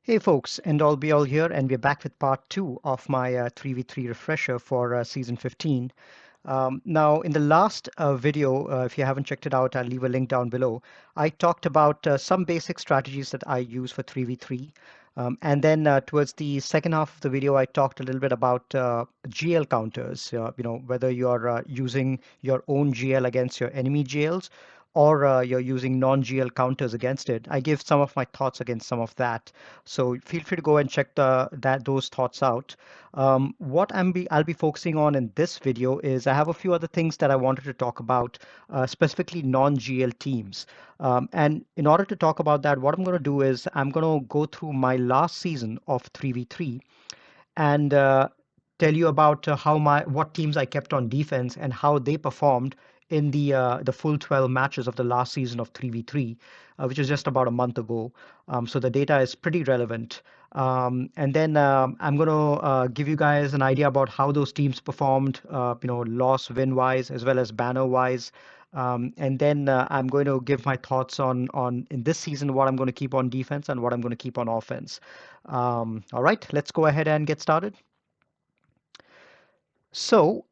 Hey folks, and all be all here, and we're back with part two of my 3v3 refresher for season 15. Now, in the last video, if you haven't checked it out, I'll leave a link down below. I talked about some basic strategies that I use for 3v3. And then towards the second half of the video, I talked a little bit about GL counters, whether you're using your own GL against your enemy GLs or you're using non-GL counters against it. I give some of my thoughts against some of that. So feel free to go and check those thoughts out. What I'll be focusing on in this video is I have a few other things that I wanted to talk about, specifically non-GL teams. And in order to talk about that, what I'm going to do is I'm going to go through my last season of 3v3 and tell you about what teams I kept on defense and how they performed in the full 12 matches of the last season of 3v3, which is just about a month ago. So the data is pretty relevant. And then I'm going to give you guys an idea about how those teams performed, loss win wise as well as banner wise. And then I'm going to give my thoughts on in this season what I'm going to keep on defense and what I'm going to keep on offense. All right, let's go ahead and get started. So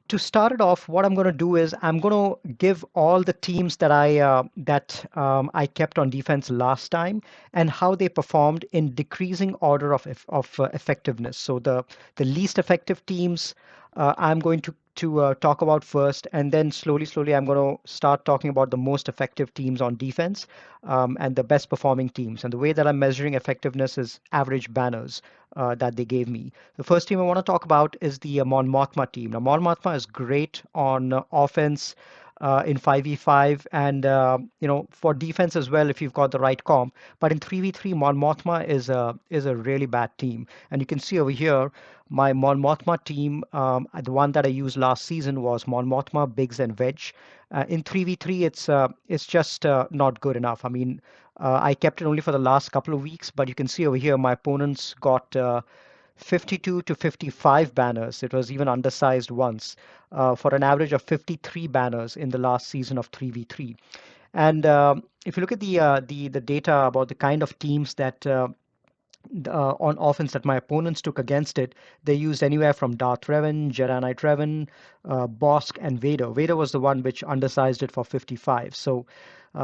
to start it off, what I'm going to do is I'm going to give all the teams that I kept on defense last time and how they performed in decreasing order of effectiveness. So the least effective teams I'm going to talk about first, and then slowly I'm going to start talking about the most effective teams on defense and the best performing teams. And the way that I'm measuring effectiveness is average banners that they gave me. The first team I want to talk about is the Mon Mothma team. Now, Mon Mothma is great on offense in 5v5 and for defense as well if you've got the right comp. But in 3v3, Mon Mothma is a really bad team. And you can see over here, my Mon Mothma team, the one that I used last season was Mon Mothma, Biggs, and Wedge. In 3v3, it's just not good enough. I mean, I kept it only for the last couple of weeks, but you can see over here my opponents got 52 to 55 banners. It was even undersized once for an average of 53 banners in the last season of 3v3. And if you look at the data about the kind of teams that on offense that my opponents took against it, they used anywhere from Darth Raven, Jedi Knight Raven, Bosk, and Vader. Vader was the one which undersized it for 55. So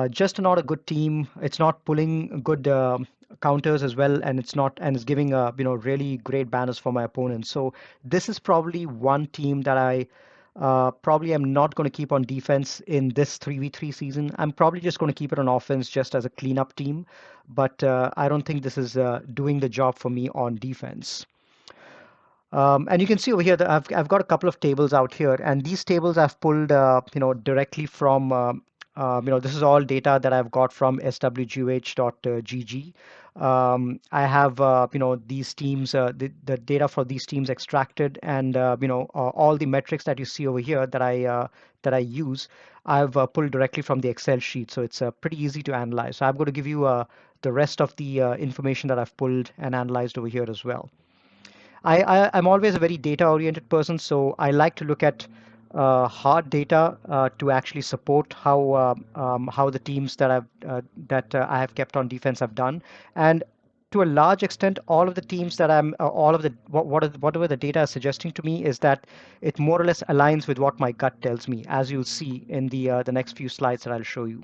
just not a good team. It's not pulling good counters as well, and it's giving really great banners for my opponents. So this is probably one team that I probably am not going to keep on defense in this 3v3 season. I'm probably just going to keep it on offense just as a cleanup team, but I don't think this is doing the job for me on defense. And you can see over here that I've got a couple of tables out here, and these tables I've pulled directly from this is all data that I've got from swgh.gg. I have these teams, the data for these teams extracted, and all the metrics that you see over here that I use, I've pulled directly from the Excel sheet, so it's pretty easy to analyze. So I'm going to give you the rest of the information that I've pulled and analyzed over here as well. I'm always a very data-oriented person, so I like to look at hard data to actually support how the teams that I have kept on defense have done, and to a large extent, all of the teams that all of the whatever the data is suggesting to me is that it more or less aligns with what my gut tells me, as you'll see in the next few slides that I'll show you.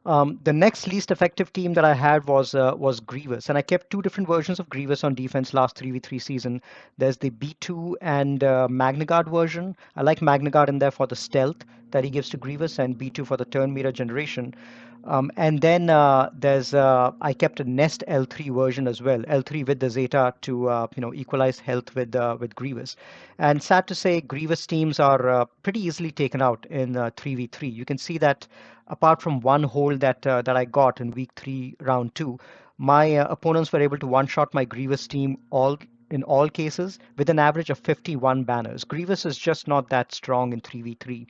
The next least effective team that I had was Grievous, and I kept two different versions of Grievous on defense last 3v3 season. There's the B2 and Magnagard version. I like Magnagard in there for the stealth that he gives to Grievous, and B2 for the turn meter generation. And then I kept a Nest L3 version as well, L3 with the Zeta to equalize health with Grievous. And sad to say, Grievous teams are pretty easily taken out in 3v3. You can see that apart from one hole that I got in week 3, round 2, my opponents were able to one-shot my Grievous team in all cases with an average of 51 banners. Grievous is just not that strong in 3v3.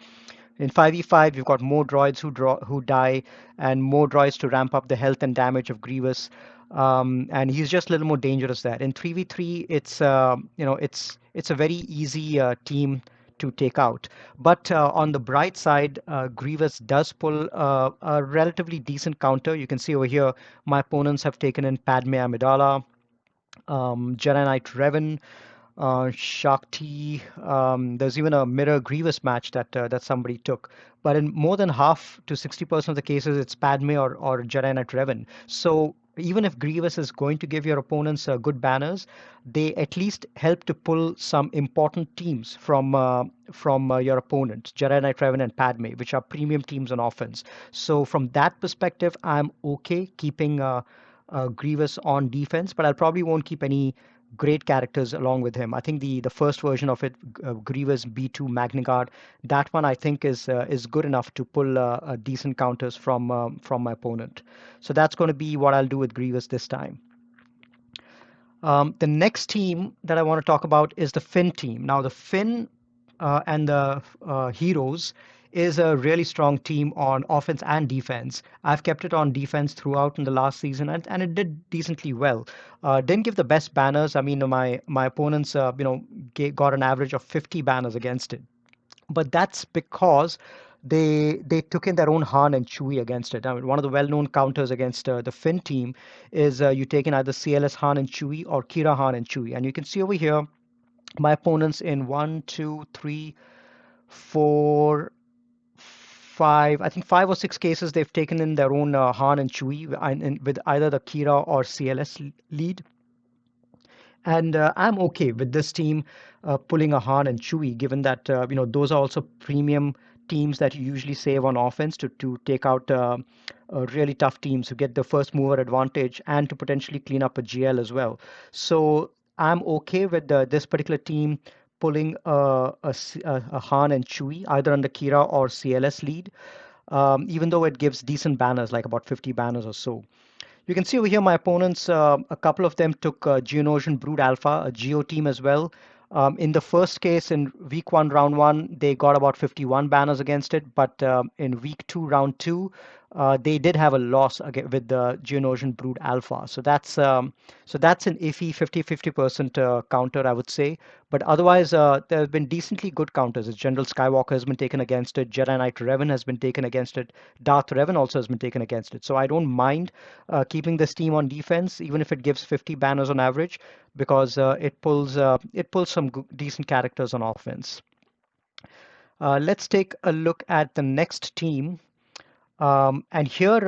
In 5v5, you've got more droids who die and more droids to ramp up the health and damage of Grievous. And he's just a little more dangerous there. In 3v3, it's a very easy team to take out. But on the bright side, Grievous does pull a relatively decent counter. You can see over here, my opponents have taken in Padme Amidala, Jedi Knight Revan, Shakti. There's even a mirror Grievous match that somebody took. But in more than half to 60% of the cases, it's Padme or Jedi Knight Revan. So even if Grievous is going to give your opponents good banners, they at least help to pull some important teams from your opponent, Jedi Knight Revan and Padme, which are premium teams on offense. So from that perspective, I'm okay keeping Grievous on defense, but I probably won't keep any great characters along with him. I think the first version of it, Grievous B2 Magnigard, that one I think is good enough to pull decent counters from my opponent. So that's going to be what I'll do with Grievous this time. The next team that I want to talk about is the Finn team. Now, the Finn and the Heroes is a really strong team on offense and defense. I've kept it on defense throughout in the last season, and it did decently well. Didn't give the best banners. I mean, my opponents, got an average of 50 banners against it, but that's because they took in their own Han and Chewie against it. I mean, one of the well-known counters against the Finn team is you take in either CLS Han and Chewie or Kira Han and Chewie, and you can see over here my opponents in one, two, three, four, five. I think 5 or 6 cases they've taken in their own Han and Chewie with either the Kira or CLS lead. And I'm okay with this team pulling a Han and Chewie, given that those are also premium teams that you usually save on offense to take out really tough teams who get the first mover advantage and to potentially clean up a GL as well. So I'm okay with this particular team pulling a Han and Chewie either under Kira or CLS lead, even though it gives decent banners, like about 50 banners or so. You can see over here my opponents, a couple of them took Geonosian Brood Alpha, a Geo team as well. In the first case, in week 1, round 1, they got about 51 banners against it, but in week 2, round 2, they did have a loss with the Geonosian Brood Alpha. So that's an iffy 50-50% counter, I would say. But otherwise, there have been decently good counters. As General Skywalker has been taken against it, Jedi Knight Revan has been taken against it, Darth Revan also has been taken against it. So I don't mind keeping this team on defense, even if it gives 50 banners on average, because it pulls some decent characters on offense. Let's take a look at the next team. And here,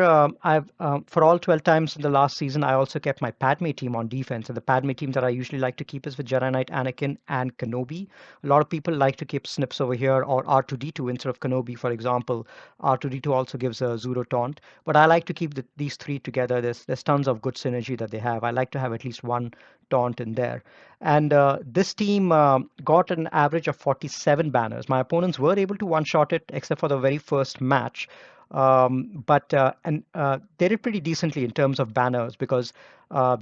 I've for all 12 times in the last season, I also kept my Padme team on defense. And the Padme team that I usually like to keep is with Jedi Knight Anakin and Kenobi. A lot of people like to keep Snips over here or R2D2 instead of Kenobi, for example. R2D2 also gives a Zuro taunt, but I like to keep these three together. There's tons of good synergy that they have. I like to have at least one taunt in there. And this team got an average of 47 banners. My opponents were able to one-shot it, except for the very first match. But they did pretty decently in terms of banners, because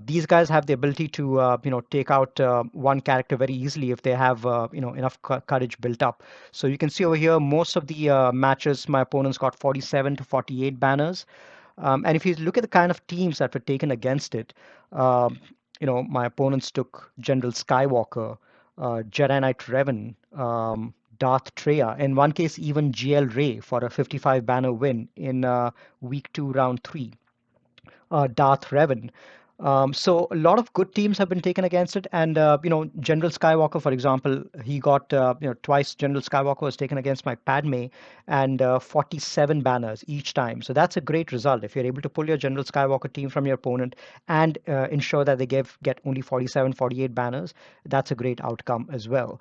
these guys have the ability to take out one character very easily if they have enough courage built up. So you can see over here most of the matches my opponents got 47 to 48 banners. And if you look at the kind of teams that were taken against it, my opponents took General Skywalker, Jedi Knight Revan, Darth Treya, in one case even GL Ray for a 55 banner win in week 2, round 3. Darth Revan. So a lot of good teams have been taken against it, and General Skywalker, for example, he got twice. General Skywalker was taken against my Padme, and 47 banners each time. So that's a great result if you're able to pull your General Skywalker team from your opponent and ensure that they get only 47, 48 banners. That's a great outcome as well.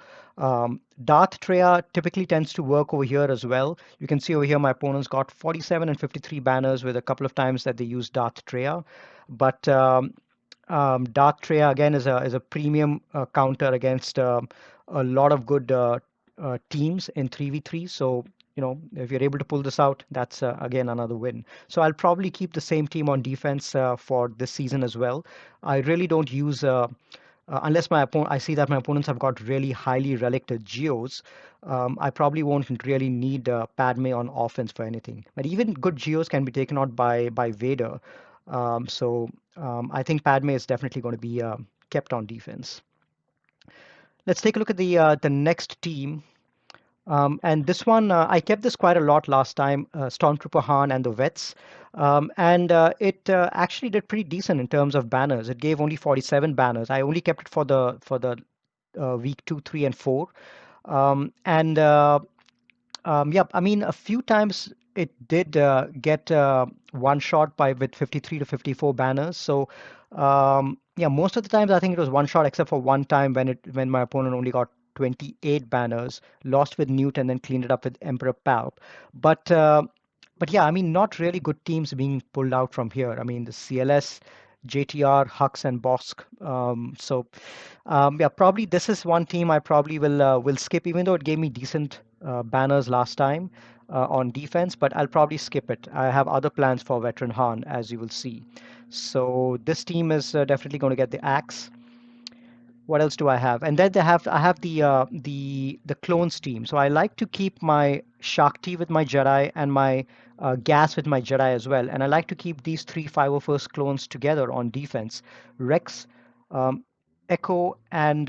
Darth Treya typically tends to work over here as well. You can see over here my opponents got 47 and 53 banners with a couple of times that they used Darth Treya. But Darth Treya again is a premium counter against a lot of good teams in 3v3. So if you're able to pull this out, that's again another win. So I'll probably keep the same team on defense for this season as well. I really don't use unless I see that my opponents have got really highly relicted Geos. I probably won't really need Padme on offense for anything. But even good Geos can be taken out by Vader. So I think Padme is definitely going to be kept on defense. Let's take a look at the next team. And this one, I kept this quite a lot last time, Stormtrooper Han and the Vets. And it actually did pretty decent in terms of banners. It gave only 47 banners. I only kept it for the week 2, 3, and 4. And yeah, I mean, a few times it did get one shot by with 53 to 54 banners. So yeah, most of the times I think it was one shot, except for one time when my opponent only got 28 banners, lost with Newt, and then cleaned it up with Emperor Palp. But but yeah, I mean, not really good teams being pulled out from here. I mean, the CLS, JTR, Hux, and Bosk. Yeah, probably this is one team I probably will skip, even though it gave me decent banners last time on defense. But I'll probably skip it. I have other plans for Veteran Han, as you will see. So this team is definitely going to get the axe. What else do I have? And then I have the clones team. So I like to keep my Shakti with my Jedi and my Gas with my Jedi as well. And I like to keep these three 501st clones together on defense: Rex, um, Echo, and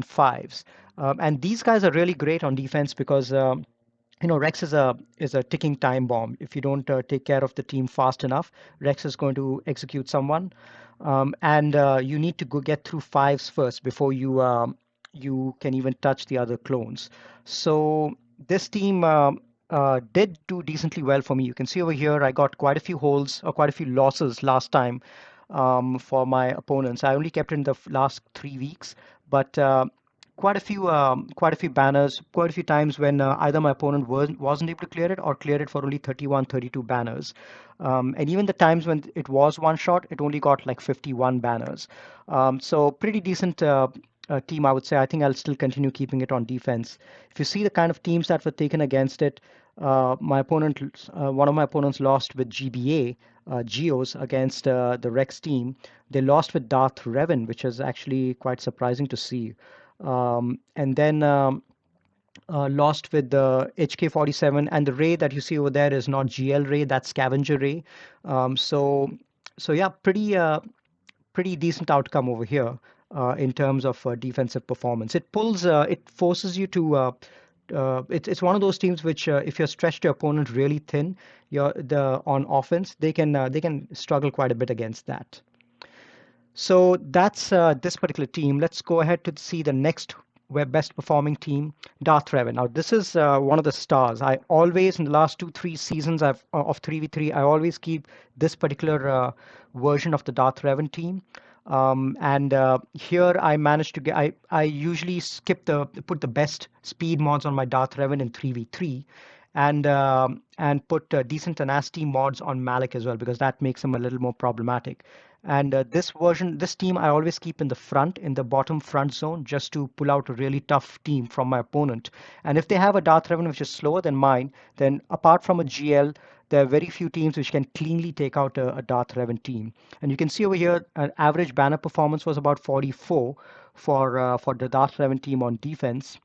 Fives. And these guys are really great on defense because Rex is a ticking time bomb. If you don't take care of the team fast enough, Rex is going to execute someone, and you need to go get through fives first before you can even touch the other clones. So this team did do decently well for me. You can see over here I got quite a few holes or quite a few losses last time for my opponents. I only kept it in the last 3 weeks, but quite a few banners, quite a few times when either my opponent wasn't able to clear it or cleared it for only 31, 32 banners. And even the times when it was one shot, it only got like 51 banners. So pretty decent team, I would say. I think I'll still continue keeping it on defense. If you see the kind of teams that were taken against it, one of my opponents lost with GBA, Geos against the Rex team. They lost with Darth Raven, which is actually quite surprising to see. And then lost with the HK-47, and the ray that you see over there is not GL ray, that's scavenger ray. So yeah, pretty decent outcome over here in terms of defensive performance. It forces you to. It's one of those teams which, if you're stretched your opponent really thin, on offense, they can struggle quite a bit against that. So that's this particular team. Let's go ahead to see the next best performing team, Darth Raven. Now, this is one of the stars. I always, in the last 2, 3 seasons of 3v3, I always keep this particular version of the Darth Raven team. And here I managed to get, I usually put the best speed mods on my Darth Raven in 3v3 and put decent tenacity mods on Malik as well, because that makes him a little more problematic. And this team, I always keep in the front, in the bottom front zone, just to pull out a really tough team from my opponent. And if they have a Darth Revan which is slower than mine, then apart from a GL, there are very few teams which can cleanly take out a Darth Revan team. And you can see over here, an average banner performance was about 44 for the Darth Revan team on defense.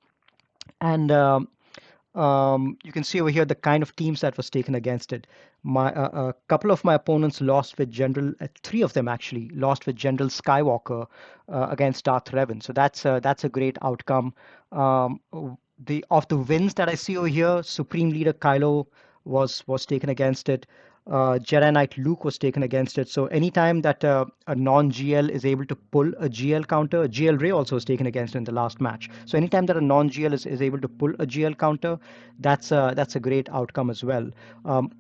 And you can see over here the kind of teams that was taken against it. A couple of my opponents lost with three of them actually lost with General Skywalker against Darth Revan. So that's a great outcome. The wins that I see over here, Supreme Leader Kylo was taken against it. Jedi Knight Luke was taken against it. So anytime that a non-GL is able to pull a GL counter, GL Ray also was taken against in the last match. So anytime that a non-GL is able to pull a GL counter, that's a great outcome as well.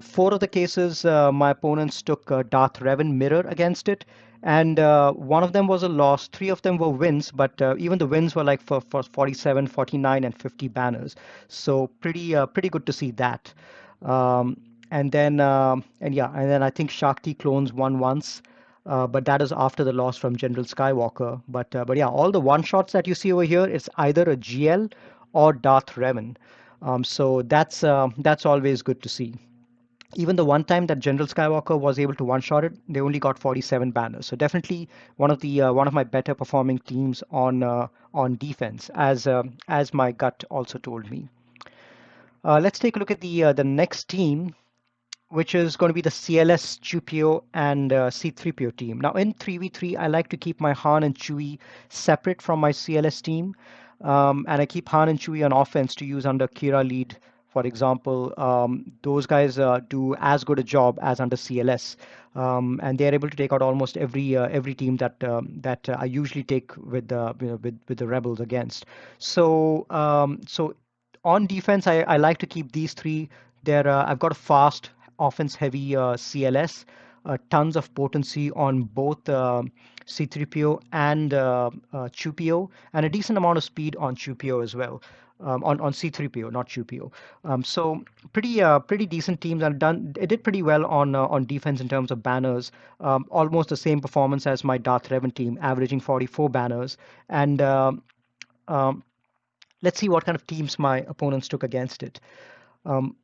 4 of the cases, my opponents took Darth Revan Mirror against it, and one of them was a loss. 3 of them were wins, but even the wins were like for 47, 49, and 50 banners. So pretty good to see that. Um, and then I think Shakti clones won once, but that is after the loss from General Skywalker. But yeah, all the one shots that you see over here, it's either a GL or Darth Revan. So that's always good to see. Even the one time that General Skywalker was able to one shot it, they only got 47 banners. So definitely one of my better performing teams on defense, as my gut also told me. Let's take a look at the next team, which is going to be the CLS, Chewpio, and C3PO team. Now, in 3v3, I like to keep my Han and Chewie separate from my CLS team. And I keep Han and Chewie on offense to use under Kira lead, for example. Those guys do as good a job as under CLS, and they are able to take out almost every team that I usually take with with the rebels against. So on defense, I like to keep these three. I've got a fast, offense-heavy CLS, tons of potency on both C3PO and Chupio, and a decent amount of speed on Chupio as well. On C3PO, not Chupio. So pretty decent teams and done. It did pretty well on defense in terms of banners. Almost the same performance as my Darth Raven team, averaging 44 banners. And um, let's see what kind of teams my opponents took against it. Um,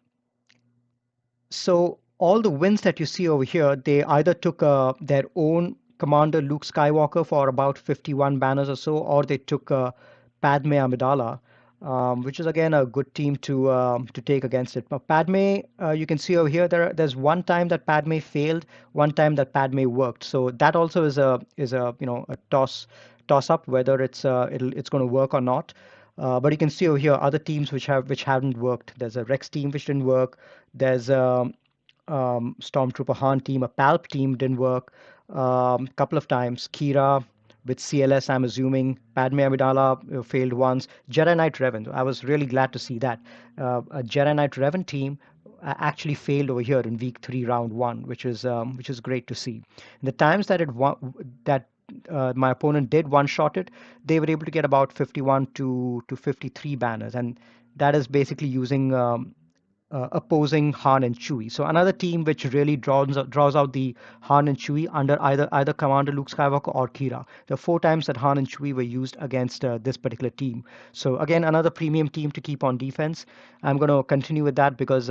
so all the wins that you see over here, they either took their own commander Luke Skywalker for about 51 banners or so, or they took Padme Amidala, which is again a good team to take against it. But Padme, you can see over here, there's one time that Padme failed, one time that Padme worked. So that also is a a toss up whether it's going to work or not. But you can see over here other teams which haven't worked. There's a Rex team which didn't work. There's a Stormtrooper Han team, a Palp team didn't work a couple of times. Kira with CLS, I'm assuming. Padme Amidala failed once. Jedi Knight Revan, I was really glad to see that. A Jedi Knight Revan team actually failed over here in week 3, round 1, which is great to see. The times that my opponent did one-shot it, they were able to get about 51 to 53 banners, and that is basically using opposing Han and Chewie. So another team which really draws out the Han and Chewie under either Commander Luke Skywalker or Kira. The 4 times that Han and Chewie were used against this particular team. So again, another premium team to keep on defense. I'm going to continue with that because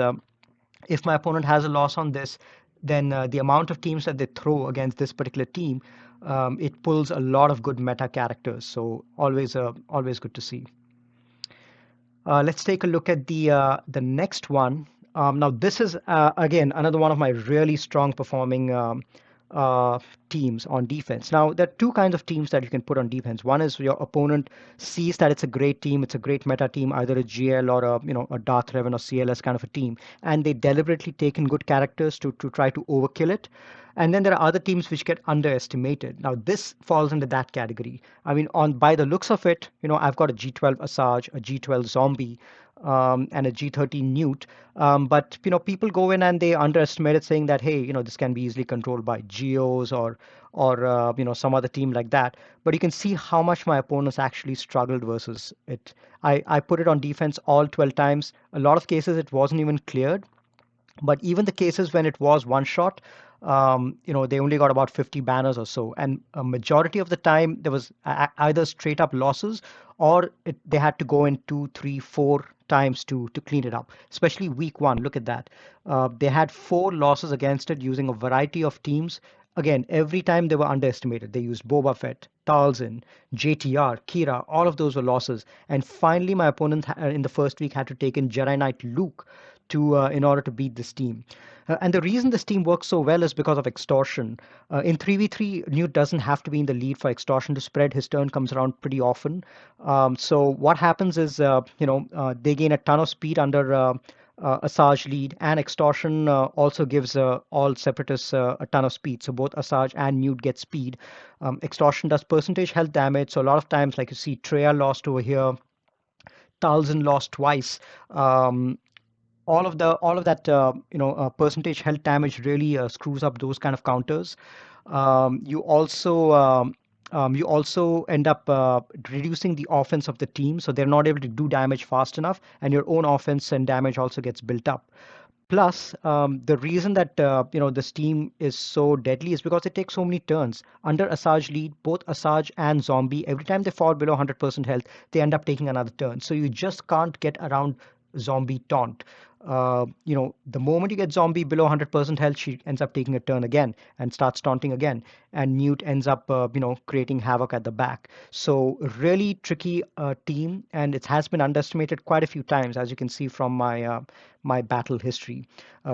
if my opponent has a loss on this, then the amount of teams that they throw against this particular team, it pulls a lot of good meta characters. So always good to see. Let's take a look at the next one. Now this is again another one of my really strong performing uh, teams on defense. Now there are two kinds of teams that you can put on defense. One is your opponent sees that it's a great team, it's a great meta team, either a GL or a Darth Revan or CLS kind of a team, and they deliberately take in good characters to try to overkill it. And then there are other teams which get underestimated. Now this falls into that category. I mean, on by the looks of it, I've got a G12 Asajj, a G12 Zombie, and a G13 Newt. But people go in and they underestimate it, saying that hey, this can be easily controlled by Geos or some other team like that. But you can see how much my opponents actually struggled versus it. I put it on defense all 12 times. A lot of cases it wasn't even cleared. But even the cases when it was one shot, they only got about 50 banners or so. And a majority of the time, there was either straight up losses or they had to go in 2, 3, 4 times to clean it up. Especially week 1, look at that. They had 4 losses against it using a variety of teams. Again, every time they were underestimated. They used Boba Fett, Talzin, JTR, Kira, all of those were losses. And finally, my opponent in the first week had to take in Jedi Knight Luke to in order to beat this team. And the reason this team works so well is because of extortion. In 3v3, Newt doesn't have to be in the lead for extortion to spread. His turn comes around pretty often. So what happens is, they gain a ton of speed under Asajj lead, and extortion also gives all separatists a ton of speed. So both Asajj and Newt get speed. Extortion does percentage health damage. So a lot of times, like you see, Treya lost over here. Talzin lost twice. All of that percentage health damage really screws up those kind of counters. You also end up reducing the offense of the team, so they're not able to do damage fast enough, and your own offense and damage also gets built up. Plus, the reason that this team is so deadly is because it takes so many turns. Under Asajj lead, both Asajj and Zombie, every time they fall below 100% health, they end up taking another turn. So you just can't get around Zombie taunt. The moment you get zombie below 100% health, she ends up taking a turn again and starts taunting again. And Newt ends up, creating havoc at the back. So really tricky team, and it has been underestimated quite a few times, as you can see from my battle history.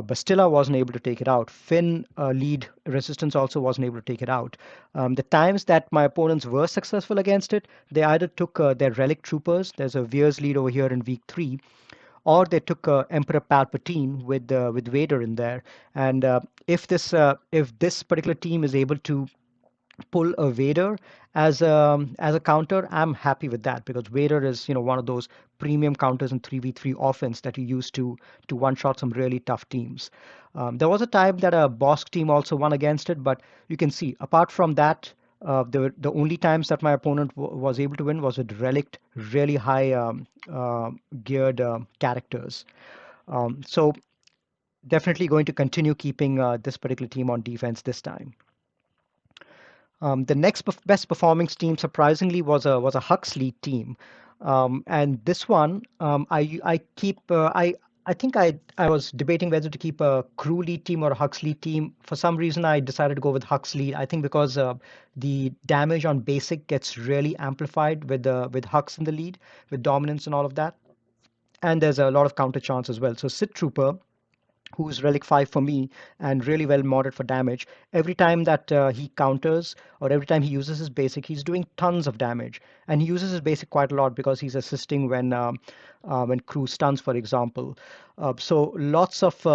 Bastilla wasn't able to take it out. Finn lead resistance also wasn't able to take it out. The times that my opponents were successful against it, they either took their relic troopers. There's a Veers lead over here in week 3, or they took Emperor Palpatine with Vader in there. And if this particular team is able to pull a Vader as a counter, I'm happy with that, because Vader is one of those premium counters in 3v3 offense that you use to one shot some really tough teams. There was a time that a Bosk team also won against it, but you can see apart from that, the only times that my opponent was able to win was with relict really high geared characters. So definitely going to continue keeping this particular team on defense this time. The next best performing team, surprisingly, was a Huxley team, and this one I keep I think I was debating whether to keep a crew lead team or a Huxley team. For some reason, I decided to go with Huxley. I think because the damage on basic gets really amplified with Hux in the lead, with dominance and all of that, and there's a lot of counter chance as well. So Sith Trooper, who's relic 5 for me and really well modded for damage. Every time that he counters, or every time he uses his basic, he's doing tons of damage. And he uses his basic quite a lot because he's assisting when crew stuns, for example. So lots of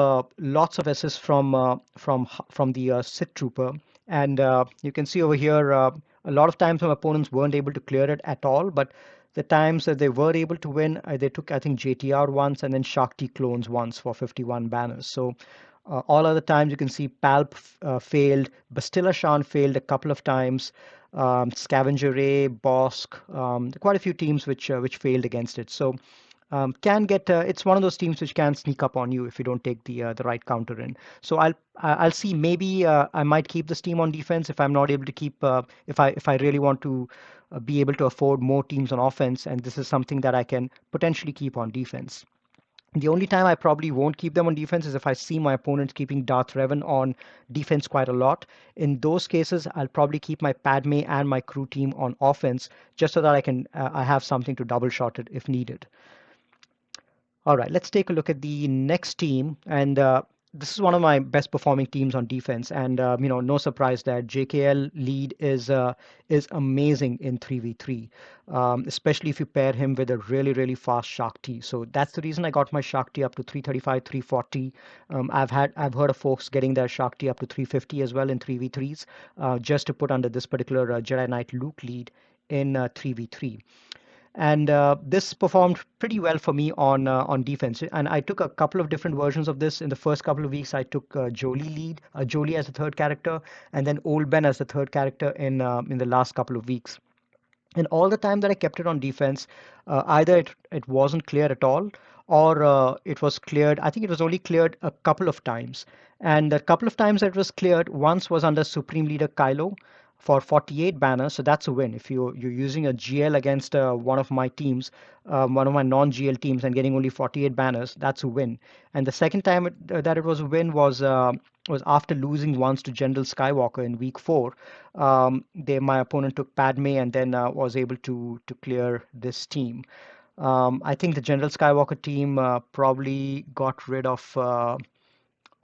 assists from the Sith Trooper. And you can see over here, a lot of times my opponents weren't able to clear it at all, but the times that they were able to win, they took, I think, JTR once and then Shakti clones once for 51 banners. So all other times you can see Palp failed, Bastilla Shan failed a couple of times, Scavenger Ray, Bosk, quite a few teams which failed against it. So can get it's one of those teams which can sneak up on you if you don't take the right counter in. So I'll see, maybe I might keep this team on defense if I'm not able to keep if I really want to be able to afford more teams on offense, and this is something that I can potentially keep on defense. The only time I probably won't keep them on defense is if I see my opponent keeping Darth Raven on defense quite a lot. In those cases, I'll probably keep my Padme and my crew team on offense, just so that I have something to double shot it if needed. All right, let's take a look at the next team. And this is one of my best performing teams on defense. And no surprise that JKL lead is amazing in 3v3, especially if you pair him with a really, really fast Shakti. So that's the reason I got my Shakti up to 335, 340. I've heard of folks getting their Shakti up to 350 as well in 3v3s, just to put under this particular Jedi Knight Luke lead in 3v3. And this performed pretty well for me on defense. And I took a couple of different versions of this. In the first couple of weeks, I took Jolie as the third character, and then Old Ben as the third character in the last couple of weeks. And all the time that I kept it on defense, either it wasn't clear at all, or it was cleared. I think it was only cleared a couple of times. And a couple of times that it was cleared, once was under Supreme Leader Kylo for 48 banners. So that's a win. If you're using a GL against one of my teams, one of my non-GL teams, and getting only 48 banners, that's a win. And the second time that it was a win was after losing once to General Skywalker in week 4. My opponent took Padme and then was able to clear this team. I think the General Skywalker team probably got rid of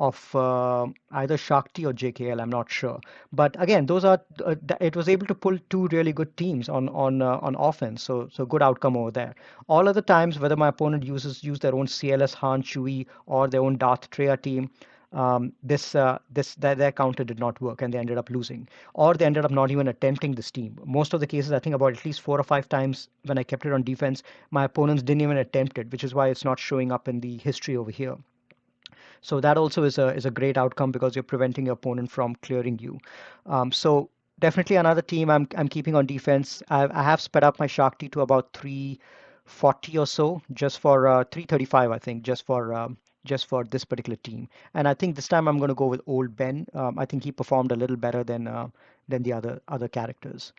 either Shakti or JKL. I'm not sure, but again, it was able to pull two really good teams on offense. So good outcome over there. All other times, whether my opponent use their own CLS Han Chewie or their own Darth Treya team, their counter did not work, and they ended up losing, or they ended up not even attempting this team. Most of the cases, I think about at least 4 or 5 times when I kept it on defense, my opponents didn't even attempt it, which is why it's not showing up in the history over here. So that also is a great outcome, because you're preventing your opponent from clearing you. So definitely another team I'm keeping on defense. I have sped up my Shakti to about 340 or so, just for 335, I think, just for this particular team. And I think this time I'm going to go with Old Ben. I think he performed a little better than the other characters.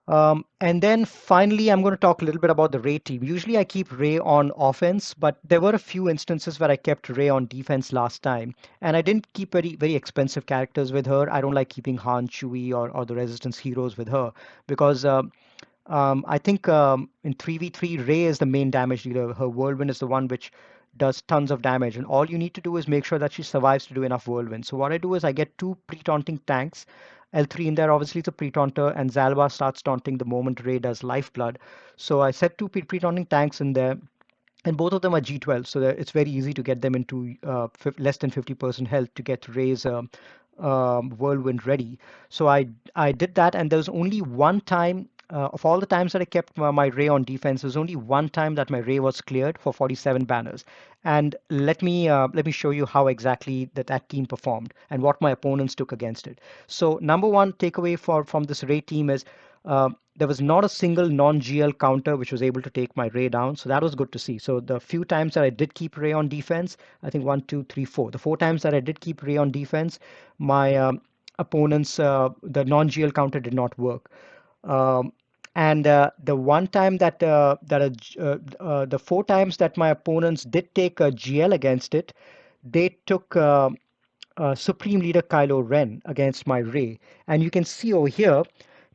And then finally, I'm going to talk a little bit about the Ray team. Usually I keep Ray on offense, but there were a few instances where I kept Ray on defense last time. And I didn't keep very, very expensive characters with her. I don't like keeping Han, Chewie, or the Resistance heroes with her because I think in 3v3, Ray is the main damage dealer. Her whirlwind is the one which does tons of damage, and all you need to do is make sure that she survives to do enough whirlwind. So what I do is I get two pre-taunting tanks, L3 in there, obviously it's a pre-taunter, and Zalba starts taunting the moment Ray does lifeblood. So I set two pre-taunting tanks in there, and both of them are G12, so that it's very easy to get them into less than 50% health to get Ray's whirlwind ready. So I did that, and there was only one time of all the times that I kept my Ray on defense. There was only one time that my Ray was cleared for 47 banners. And let me show you how exactly that team performed and what my opponents took against it. So number one takeaway from this Ray team is there was not a single non-GL counter which was able to take my Ray down. So that was good to see. So the few times that I did keep Ray on defense, I think one, two, three, four. The four times that I did keep Ray on defense, my opponents, the non-GL counter did not work. Um, and the one time the four times that my opponents did take a GL against it, they took Supreme Leader Kylo Ren against my Rey. And you can see over here,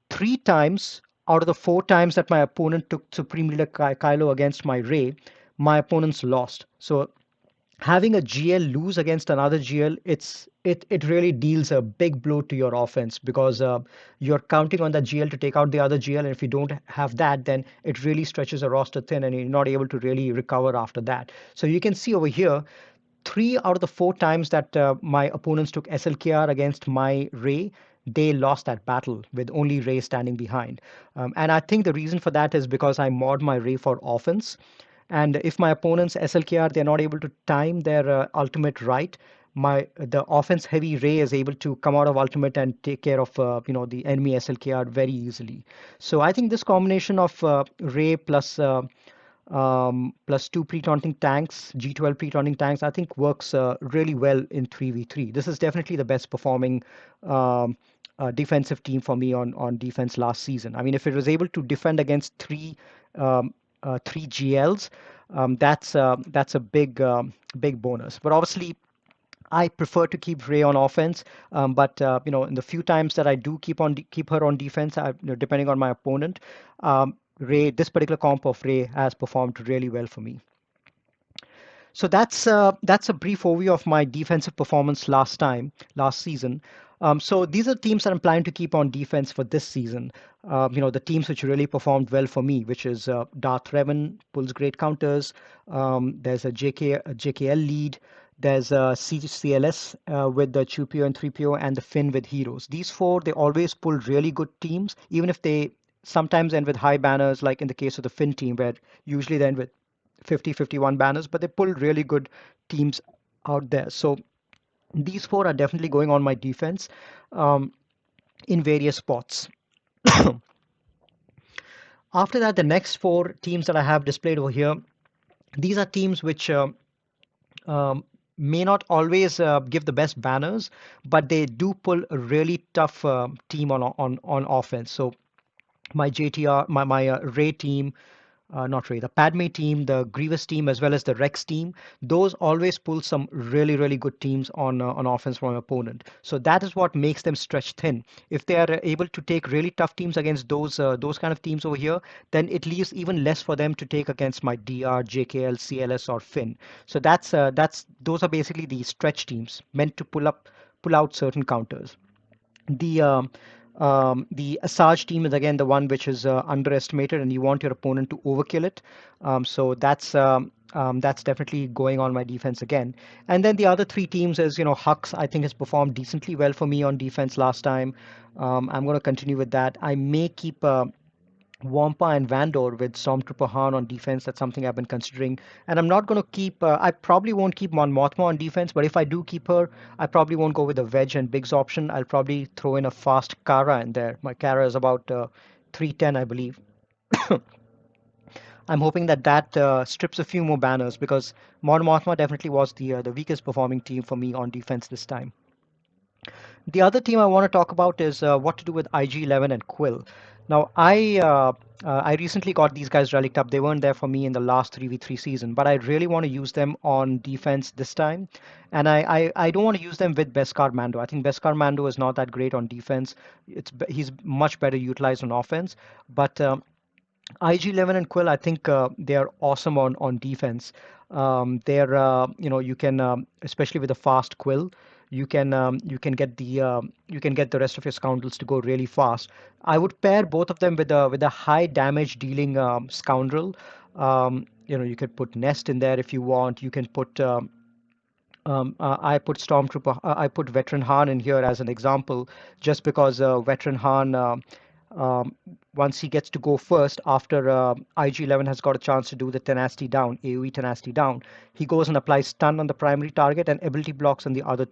three times out of the four times that my opponent took Supreme Leader Kylo against my Rey, my opponents lost. So having a GL lose against another GL, it really deals a big blow to your offense because you're counting on that GL to take out the other GL, and if you don't have that, then it really stretches a roster thin, and you're not able to really recover after that. So you can see over here, three out of the four times that my opponents took SLKR against my Rey, they lost that battle with only Rey standing behind. And I think the reason for that is because I mod my Rey for offense. And if my opponent's SLKR, they're not able to time their ultimate right, the offense heavy Rey is able to come out of ultimate and take care of the enemy SLKR very easily. So I think this combination of Rey plus two pre-taunting tanks, G12 pre-taunting tanks, I think works really well in 3v3. This is definitely the best performing um, defensive team for me on defense last season. I mean, if it was able to defend against three GLs, that's a big bonus. But obviously, I prefer to keep Ray on offense, but in the few times that I do keep her on defense, depending on my opponent, Ray, this particular comp of Ray has performed really well for me. So that's a brief overview of my defensive performance last season. So these are teams that I'm planning to keep on defense for this season. The teams which really performed well for me, which is Darth Raven pulls great counters. There's a JKL lead. There's a CLS with the 2PO and 3PO, and the Finn with heroes. These four, they always pull really good teams, even if they sometimes end with high banners, like in the case of the Finn team, where usually they end with 50, 51 banners, but they pulled really good teams out there. So these four are definitely going on my defense um, in various spots. After that, the next four teams that I have displayed over here, these are teams which um, may not always give the best banners, but they do pull a really tough team on offense. So my JTR, my Ray team, not Ray, the Padme team, the Grievous team, as well as the Rex team, those always pull some really, really good teams on offense from an opponent. So that is what makes them stretch thin. If they are able to take really tough teams against those kind of teams over here, then it leaves even less for them to take against my DR, JKL, CLS, or Finn. So that's those are basically the stretch teams meant to pull out certain counters. The Asajj team is again the one which is underestimated, and you want your opponent to overkill it. So that's definitely going on my defense again. And then the other three teams is Hux. I think has performed decently well for me on defense last time. I'm going to continue with that. I may keep Wampa and Vandor with Stormtrooper Han on defense. That's something I've been considering. And I'm not going to keep, I probably won't keep Mon Mothma on defense, but if I do keep her, I probably won't go with the Wedge and Biggs option. I'll probably throw in a fast Kara in there. My Kara is about 310, I believe. I'm hoping that strips a few more banners because Mon Mothma definitely was the weakest performing team for me on defense this time. The other team I want to talk about is what to do with IG-11 and Quill. Now, I recently got these guys relicked up. They weren't there for me in the last 3v3 season, but I really want to use them on defense this time. And I don't want to use them with Beskar Mando. I think Beskar Mando is not that great on defense. He's much better utilized on offense. But IG-11 and Quill, I think they are awesome on defense. They're you can especially with a fast Quill, you can get the rest of your scoundrels to go really fast. I would pair both of them with a high damage dealing scoundrel. You could put Nest in there if you want. You can put I put Veteran Han in here as an example, just because Veteran Han, um, once he gets to go first after IG-11 has got a chance to do the tenacity down, AoE tenacity down, he goes and applies stun on the primary target and ability blocks on the other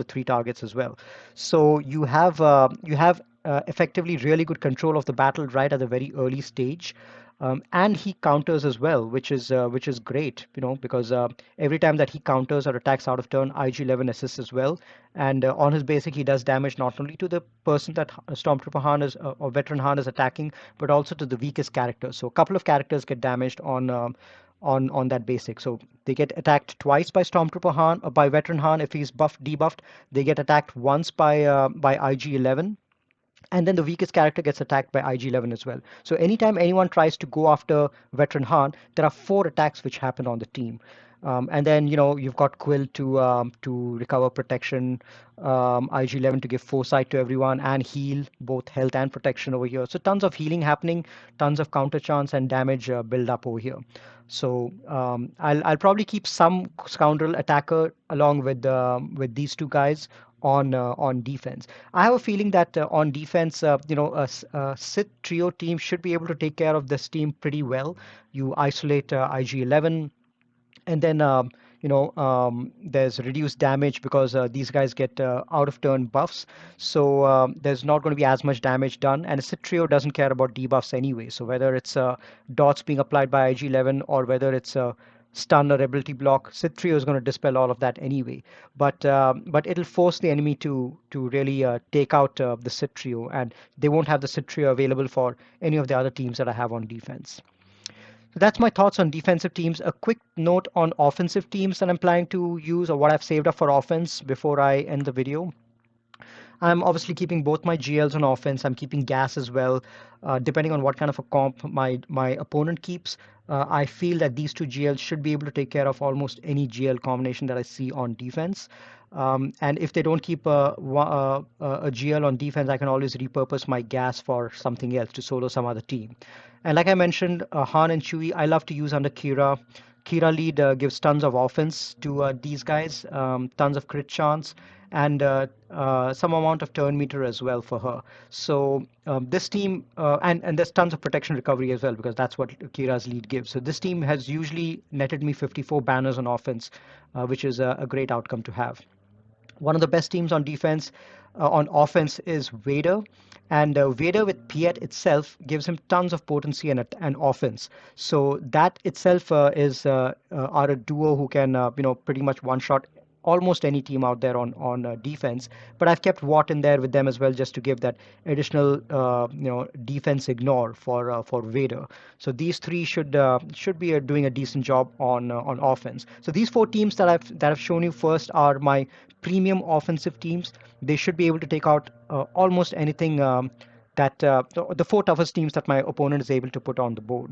three targets as well. So you have effectively really good control of the battle right at the very early stage. And he counters as well, which is great, because every time that he counters or attacks out of turn, IG-11 assists as well. And on his basic, he does damage not only to the person that Stormtrooper Han is or Veteran Han is attacking, but also to the weakest characters. So a couple of characters get damaged on that basic. So they get attacked twice by Stormtrooper Han, by Veteran Han if he's buffed, debuffed. They get attacked once by IG-11, and then the weakest character gets attacked by IG-11 as well. So anytime anyone tries to go after Veteran Han, there are four attacks which happen on the team. And then you've got Quill to recover protection, IG-11 to give foresight to everyone and heal both health and protection over here. So tons of healing happening, tons of counter chance and damage build up over here. So I'll probably keep some scoundrel attacker along with these two guys on defense. I have a feeling that on defense, a Sith trio team should be able to take care of this team pretty well. You isolate IG-11, and then there's reduced damage because these guys get out of turn buffs, so there's not going to be as much damage done, and a Sith trio doesn't care about debuffs anyway, so whether it's dots being applied by IG-11 or whether it's stun or ability block, Sith trio is going to dispel all of that anyway, but it'll force the enemy to really take out the Sith trio, and they won't have the Sith trio available for any of the other teams that I have on defense. So that's my thoughts on defensive teams. A quick note on offensive teams that I'm planning to use or what I've saved up for offense before I end the video. I'm obviously keeping both my GLs on offense. I'm keeping gas as well. Depending on what kind of a comp my opponent keeps, I feel that these two GLs should be able to take care of almost any GL combination that I see on defense. And if they don't keep a GL on defense, I can always repurpose my gas for something else to solo some other team. And like I mentioned, Han and Chewie, I love to use under Kira. Kira lead gives tons of offense to these guys, tons of crit chance, and some amount of turn meter as well for her. So this team, and there's tons of protection recovery as well because that's what Kira's lead gives. So this team has usually netted me 54 banners on offense, which is a great outcome to have. One of the best teams on defense, on offense is Vader, and Vader with Piet itself gives him tons of potency and offense. So that itself are a duo who can pretty much one shot almost any team out there on defense. But I've kept Watt in there with them as well just to give that additional defense ignore for Vader. So these three should be doing a decent job on offense. So these four teams that I've shown you first are my premium offensive teams. They should be able to take out almost anything that the four toughest teams that my opponent is able to put on the board.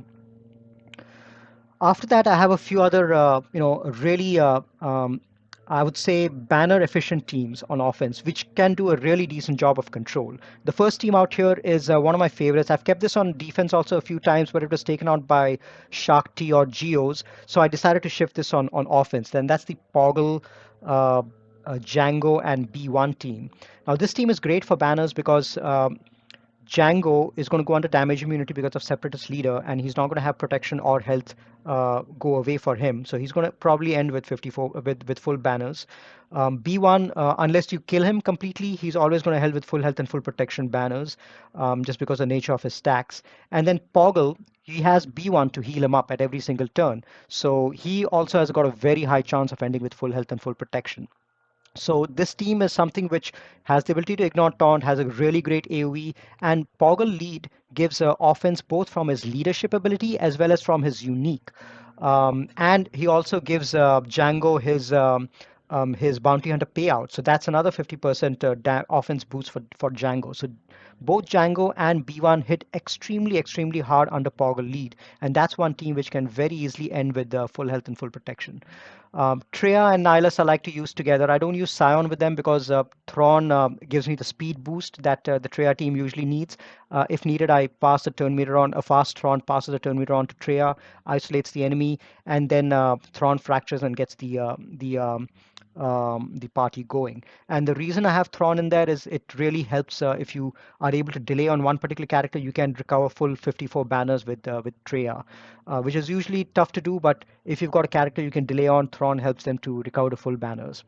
After that, I have a few other, really, I would say, banner efficient teams on offense, which can do a really decent job of control. The first team out here is one of my favorites. I've kept this on defense also a few times, but it was taken out by Shark T or Geos. So I decided to shift this on offense. Then that's the Poggle, Django, and B1 team. Now, this team is great for banners because Django is going to go under damage immunity because of Separatist Leader, and he's not going to have protection or health go away for him. So he's going to probably end with 54 with full banners. B1, unless you kill him completely, he's always going to held with full health and full protection banners, just because of the nature of his stacks. And then Poggle, he has B1 to heal him up at every single turn. So he also has got a very high chance of ending with full health and full protection. So this team is something which has the ability to ignore taunt, has a really great AoE, and Poggle lead gives offense both from his leadership ability as well as from his unique. And he also gives Django his bounty hunter payout. So that's another 50% offense boost for Django. So both Django and B1 hit extremely hard under Poggle lead, and that's one team which can very easily end with full health and full protection. Treya and Nihilus I like to use together. I don't use Scion with them because Thrawn gives me the speed boost that the Treya team usually needs. If needed, I pass the turn meter on. A fast Thrawn passes the turn meter on to Treya, isolates the enemy, and then Thrawn fractures and gets the party going. And the reason I have Thrawn in there is it really helps if you are able to delay on one particular character, you can recover full 54 banners with Treya, which is usually tough to do. But if you've got a character you can delay on, Thrawn helps them to recover the full banners.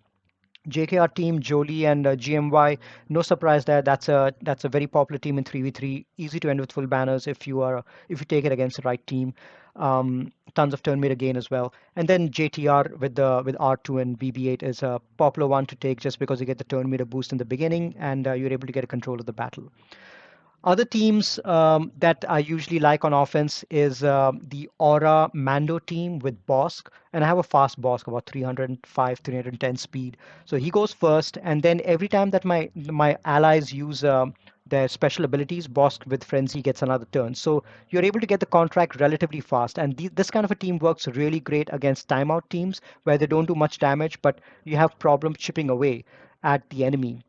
JKR team, Jolie and GMY, no surprise there. That's a very popular team in 3v3. Easy to end with full banners if you take it against the right team. Tons of turn meter gain as well. And then JTR with R2 and BB8 is a popular one to take just because you get the turn meter boost in the beginning and you're able to get a control of the battle. Other teams that I usually like on offense is the Aura Mando team with Bosk, and I have a fast Bosk, about 305, 310 speed. So he goes first, and then every time that my allies use their special abilities, Bosk with Frenzy gets another turn. So you're able to get the contract relatively fast, and this kind of a team works really great against timeout teams where they don't do much damage, but you have problems chipping away at the enemy.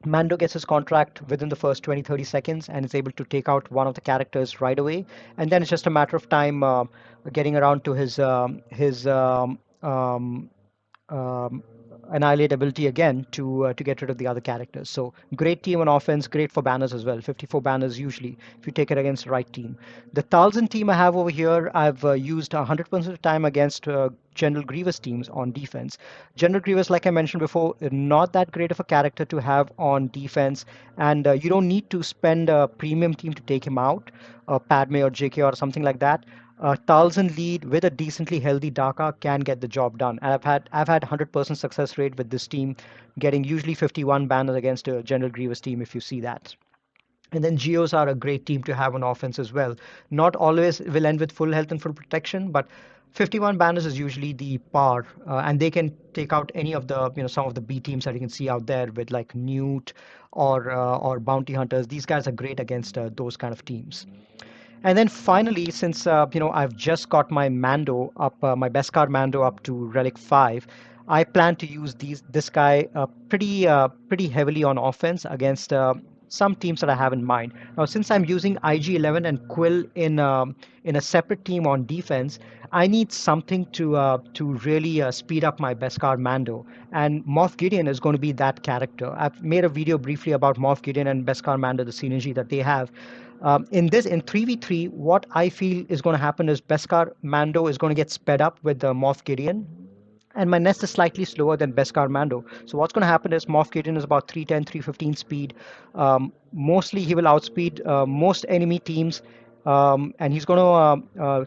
Mando gets his contract within the first 20, 30 seconds and is able to take out one of the characters right away. And then it's just a matter of time getting around to his um, annihilate ability again to get rid of the other characters. So great team on offense, great for banners as well. 54 banners usually if you take it against the right team. The Talzin team I have over here, I've used 100% of the time against General Grievous teams on defense. General Grievous, like I mentioned before, not that great of a character to have on defense, and you don't need to spend a premium team to take him out, Padme or JK or something like that. Talzin lead with a decently healthy Daka can get the job done. And I've had 100% success rate with this team, getting usually 51 banners against a General Grievous team if you see that. And then Geos are a great team to have on offense as well. Not always will end with full health and full protection, but 51 banners is usually the par, and they can take out any of the some of the B teams that you can see out there with like Newt or Bounty Hunters. These guys are great against those kind of teams. And then finally, since I've just got my Mando up, my Beskar Mando up to Relic 5, I plan to use this guy pretty heavily on offense against some teams that I have in mind. Now, since I'm using IG-11 and Quill in a separate team on defense, I need something to really speed up my Beskar Mando, and Moff Gideon is going to be that character. I've made a video briefly about Moff Gideon and Beskar Mando, the synergy that they have. In 3v3, what I feel is going to happen is Beskar Mando is going to get sped up with the Moff Gideon, and my nest is slightly slower than Beskar Mando. So what's going to happen is Moff Gideon is about 310, 315 speed. Mostly he will outspeed most enemy teams, and he's going to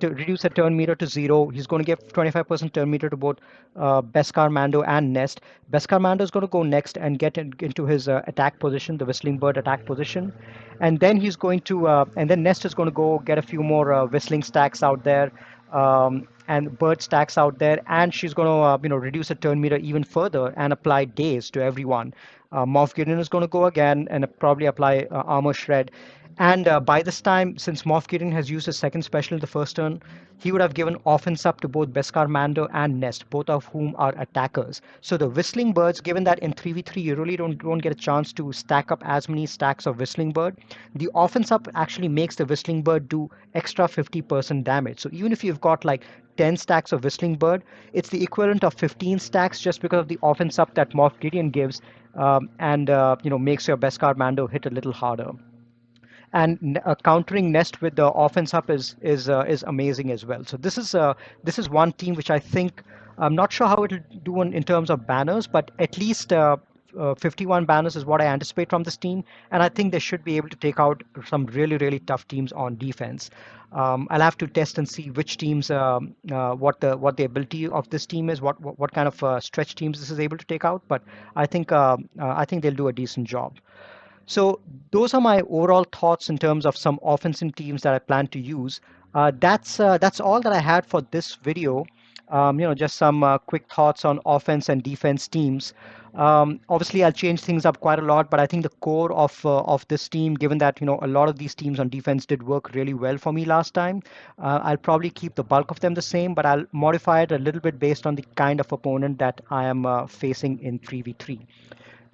reduce the turn meter to 0. He's going to give 25% turn meter to both Beskar Mando and Nest. Beskar Mando is going to go next and get into his attack position, the Whistling Bird attack position, and then and then Nest is going to go get a few more Whistling stacks out there. And bird stacks out there, and she's going to reduce the turn meter even further and apply daze to everyone. Moff Gideon is going to go again and probably apply armor shred. And by this time, since Moff Gideon has used his second special in the first turn, he would have given offense up to both Beskar Mando and Nest, both of whom are attackers. So the Whistling Birds, given that in 3v3 you really don't get a chance to stack up as many stacks of Whistling Bird, the offense up actually makes the Whistling Bird do extra 50% damage. So even if you've got like 10 stacks of Whistling Bird, it's the equivalent of 15 stacks just because of the offense up that Moff Gideon gives, and makes your Beskar Mando hit a little harder. And countering Nest with the offense up is amazing as well. So this is one team which I think I'm not sure how it'll do in terms of banners, but at least 51 banners is what I anticipate from this team, and I think they should be able to take out some really, really tough teams on defense. I'll have to test and see which teams, what the ability of this team is, what kind of stretch teams this is able to take out. But I think they'll do a decent job. So those are my overall thoughts in terms of some offensive teams that I plan to use. That's all that I had for this video. Just some quick thoughts on offense and defense teams. Obviously, I'll change things up quite a lot, but I think the core of this team, given that a lot of these teams on defense did work really well for me last time, I'll probably keep the bulk of them the same, but I'll modify it a little bit based on the kind of opponent that I am facing in 3v3,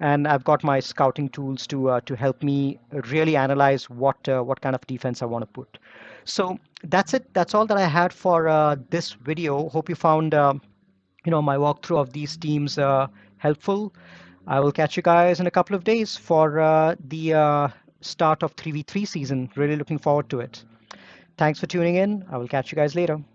and I've got my scouting tools to help me really analyze what kind of defense I want to put. So that's it. That's all that I had for this video. Hope you found my walkthrough of these teams helpful. I will catch you guys in a couple of days for the start of 3v3 season. Really looking forward to it. Thanks for tuning in. I will catch you guys later.